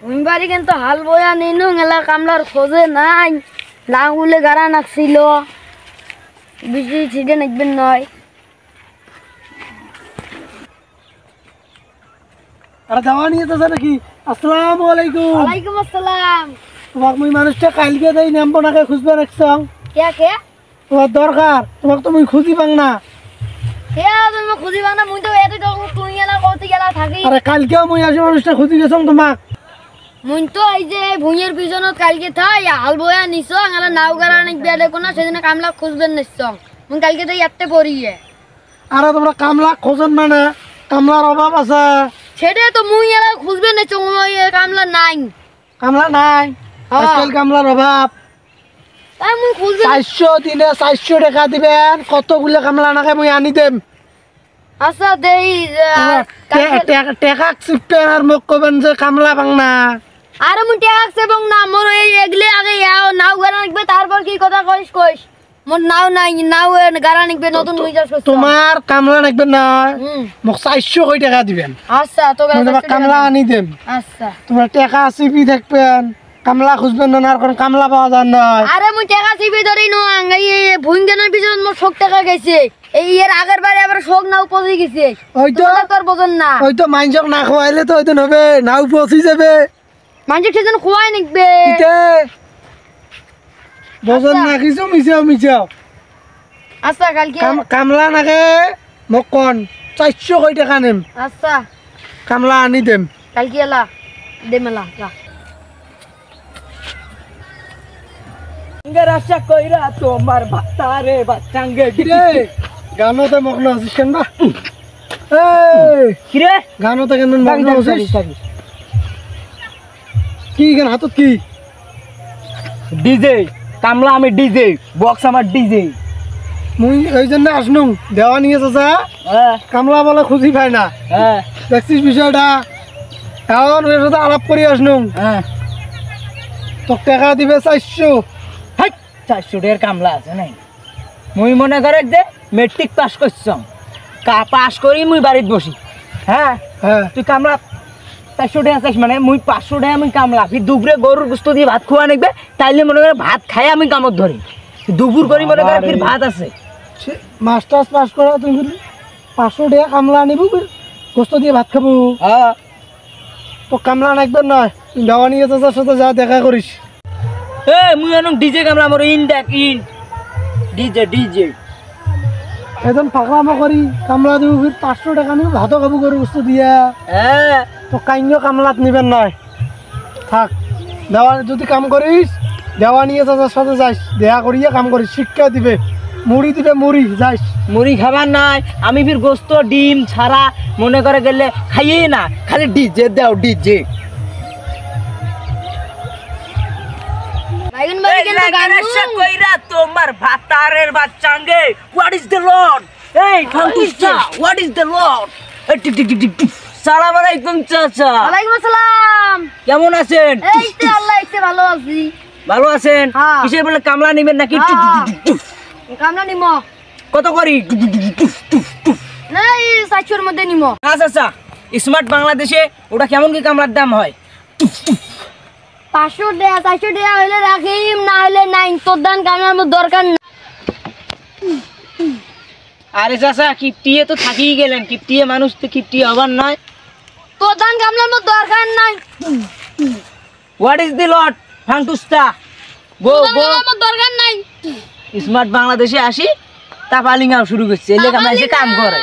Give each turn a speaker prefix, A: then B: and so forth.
A: উইবারি কিন্তু হাল বয়া নিনু এলা কামলার খোঁজে নাই লাঙ্গুলে গাড়া নাকছিল বেশি ছিটে নাকবেন নয়
B: আরে যাওয়া নিয়ে তো নাকি আসসালামু আলাইকুম
A: ওয়ালাইকুম আসসালাম
B: তোমাক মুই মানুষটা কালকে দেই নামবো নাকে খুঁজবে রাখছং
A: কে কে
B: তোমার দরকার তোমাক তো মুই খুঁজি পাং না
A: কে তুমি খুঁজি বানা মুই তো এত তুই এলা কত গেলা থাকি
B: আরে কালকেও মুই আসি মানুষটা খুঁজি গেছং তোমাক
A: মুই তো এই যে ভুঁইয়ের পিছনত কালকে থাই হাল বয়া নিছ এলা নাও গাড়া নাকবে দেখো না সেদিন কামলা খুঁজবেন নিছং মুই কালকে তো ইয়াতে পড়িয়ে
B: আরে তোমরা কামলা খোঁজন মানে কামলার অভাব আছে
A: সেটা তো মুই এলা খুঁজবেন নিছ কামলা নাই
B: কামলা নাই আজকাল কামলার অভাব
A: তাই মুই খুঁজবেন
B: 400 দিনে 400 টাকা দিবেন কতগুলো কামলা নাকে মুই আনি দেম
A: আচ্ছা দেই
B: টাকা চিপেন আর মোক কবেন যে কামলা পাং না
A: আরে মুই ট্যাক্স এবং না মোর এই এগলে আগে নাও গাড়া নিকবে তারপর কি কথা কইস মোর নাও নাই নাও গাড়া নিকবে নতুন মুই চাষ করছি
B: তোমার কামলা নাকবে না মোক 400 কই টাকা দিবেন
A: আচ্ছা তো
B: কামলা আনি দেম
A: আচ্ছা
B: তোমরা টাকা চিপি থাকবেন কামলা খুঁজবেন না আর কোন কামলা পাওয়া যায় না
A: আরে মুই টাকা চিপি ধরি নো এই ভুইঙ্গানের পিছনে মোর শোক টাকা গেছে এই এর আগের বারে আবার শোক নাও পচে গেছে
B: ওই তো
A: তোর বোঝন না
B: ওই তো মাইনজক না খাওয়াইলে তো হয়তো হবে নাও পচি যাবে
A: মানুষ সেজন খোয়াই নিকবে
B: ইতে বোঝন না কিছু মিছাও
A: আচ্ছা কালকে
B: কামলা নাকে মোক কোন 400 কই টাকা নেম
A: আচ্ছা
B: কামলা আনি দেম
A: কালকে এলা দেমেলা যা
C: আশা কইরা তোমার ভাতারে বাচ্চাঙ্গে
B: রে গানোতে মগ্ন আছিস কেন বা এই
C: কিরে
B: গানোতে কেন মগ্ন আছিস কি কেন হাতত কি
C: ডিজে কামলা আমি ডিজে বক্স আমার ডিজে
B: মুই এই জন্য আসনু দেওয়া নিয়ে চাচা কামলা বলে খুঁজি পাই না দেখছিস বিষয়টা এখন ওর সাথে আলাপ করে আসনু তোকে টাকা দিবে 400
C: 400 টাকার কামলা আছে নাই মুই মনে করে যে মেট্রিক পাস করছম পাস করি মুই বাড়িত বসি হ্যাঁ
B: হ্যাঁ
C: তুই কামলা 400 টাকা চাইছ মানে মুই 500 টাকা আমি কামলা ফির দুপুরে গরুর গোস্ত দিয়ে ভাত খাওয়া নিকবে তাইলে মনে করে ভাত খাই আমি কামত ধরি দুপুর করি মনে করে ফির ভাত আছে
B: মাস্টার্স পাস করা তুমি 500 টাকা কামলা আনিব গোস্ত দিয়ে ভাত খাবো
C: হ্যাঁ
B: তো কামলা নাকবেন নয় দেওয়া নিয়ে চাচার সাথে যা দেখা করিস
C: মুই অনেক ডিজে কামলা আমার ইন দেখ ইন ডিজে
B: এখন পাকলামো করি কামলা দিব ফির 500 টাকা নিব ভাতও খাবো গরু গোস্ত দিয়া তো কাইন্য কামলাত নিবেন নয় থাক দেওয়া যদি কাম করিস দেওয়া নিয়ে চাচার সাথে যাইস দেখা করিয়া কাম করিস শিক্ষা দিবে মুড়ি দিবে মুড়ি যাইস
C: মুড়ি খাবার নাই আমি ফির গোস্ত ডিম ছাড়া মনে করে গেলে খাইয়ে না খালি ডিজে দাও ডিজে তোমার ভাতারের বাচ্চাঙ্গে হোয়াট ইজ দ্য লর্ড এই ফান্তুসা হোয়াট ইজ দ্য লর্ড সালাম আলাইকুম চাচা
A: ওয়ালাইকুম আসসালাম
C: কেমন আছেন
A: এই তো আল্লাহ ইচ্ছে ভালো আছি
C: ভালো আছেন কিসের বলে কামলা নিবেন নাকি
A: কামলা নিমো
C: কত করি
A: না এই 400 মধ্যে নিমো
C: আচ্ছা স্মার্ট বাংলাদেশে ওটা কেমন কি কামলার দাম হয়
A: 500 টাকা 400 টাকা হইলে রাখিম না হইলে নাই তোর দান কামলার মধ্যে দরকার না
C: আরে চাচা কিপটিয়ে তো থাকিই গেলেন কিপটিয়ে মানুষ তো কিপটিয়ে হবার নয়
A: তোর দান কামলার মধ্যে দরকার নাই
C: হোয়াট ইজ দি লট ফান্টুস্তা গো গো
A: দরকার নাই
C: স্মার্ট বাংলাদেশে আসি তা পালিং শুরু করছে এলে আমরা এসে কাম করে